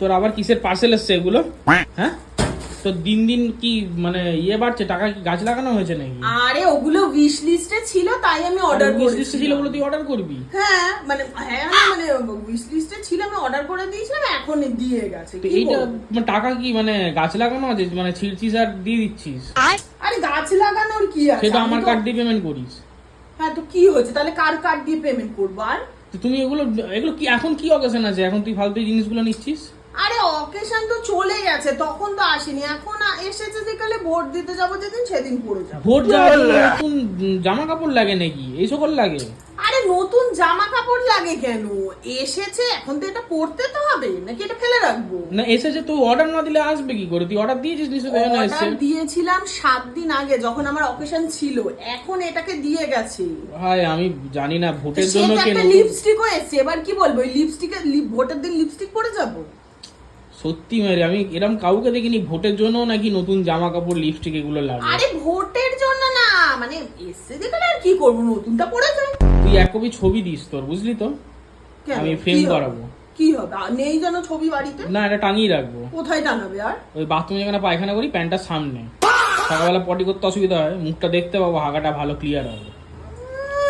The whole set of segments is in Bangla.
তোর আবার কিসের পার্সেল এসছে এগুলো? হ্যাঁ, তো দিন দিন কি মানে ইয়ে বাড়ছে, টাকা কি গাছ লাগানো হয়েছে নাকি? আরে ওগুলো উইশ লিস্টে ছিল তাই আমি অর্ডার উইশ লিস্টে ছিল বলে তুই অর্ডার করবি? হ্যাঁ মানে উইশ লিস্টে ছিল, আমি অর্ডার করে দিয়েছিলাম, এখন দিয়ে গেছে। তো এইটা টাকা কি মানে গাছ লাগানো আছে, মানে ছিড়ছিস আর দিয়ে দিচ্ছিস? আরে গাছ লাগানোর কি আছে, সেটা আমার কার্ড দিয়ে পেমেন্ট করিস। হ্যাঁ তো কি হয়েছে, তাহলে কার কার্ড দিয়ে পেমেন্ট করবো? আর তো তুমি এগুলো কি এখন কি অকেশন আছে, এখন তুই ফালতু জিনিসগুলো নিচ্ছিস? আরে অকেশন তো চলে গেছে, তখন তো আসেনি, এখন এসেছে যেকালে ভোট দিতে যাবো যেদিন সেদিন পরে যাবো। ভোট যাওয়ার জন্য নতুন জামা কাপড় লাগে নাকি? এই সকল লাগে? আরে নতুন জামা কাপড় লাগে কেন, এসেছে এখন তো এটা পরতে তো হবে, নাকি এটা ফেলে রাখবো? না এসেছে, তুই অর্ডার না দিলে আসবে কি করে? তুই অর্ডার দিয়েছিস নিশ্চয়ই, তাই না? এসেছে অর্ডার দিয়েছিলাম 7 দিন আগে যখন আমার অকেশন ছিল, এখন এটাকে দিয়ে গেছে। ভাই আমি জানি না ভোটের জন্য সেটা কেন একটা লিপস্টিকও এসেছে, এবার কি বলবো, ওই লিপস্টিকে ভোটের দিন লিপস্টিক পরে যাবো? সত্যি মেরে আমি এরকম কাউকে দেখিনি ভোটের জন্য নাকি নতুন জামা কাপড় লিপস্টিক এগুলো লাগে। আরে ভোটের জন্য না, মানে এসে যেখানে আর কি করবো, নতুনটা পরে যাই। তুই এক কপি ছবি দিস তোর, বুঝলি তো? কেন? আমি ফ্রেম কি হবে? করাবো। কি হবে? নেই যেন ছবি বাড়িতে? না এটা টাঙিয়ে রাখবো। কোথায় টানাবে? আর ওই বাথরুমে যেখানে পায়খানা করি প্যান্টটার সামনে, সকালবেলা পটি করতে অসুবিধা হয়, মুখটা দেখতে পাবো, হাগাটা ভালো ক্লিয়ার হবে।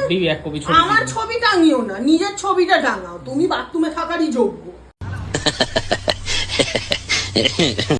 দিবি এক কপি ছবি? আমার ছবি টাঙিও না, নিজের ছবিটা টাঙাও, তুমি বাথরুমে থাকারই যোগ্য।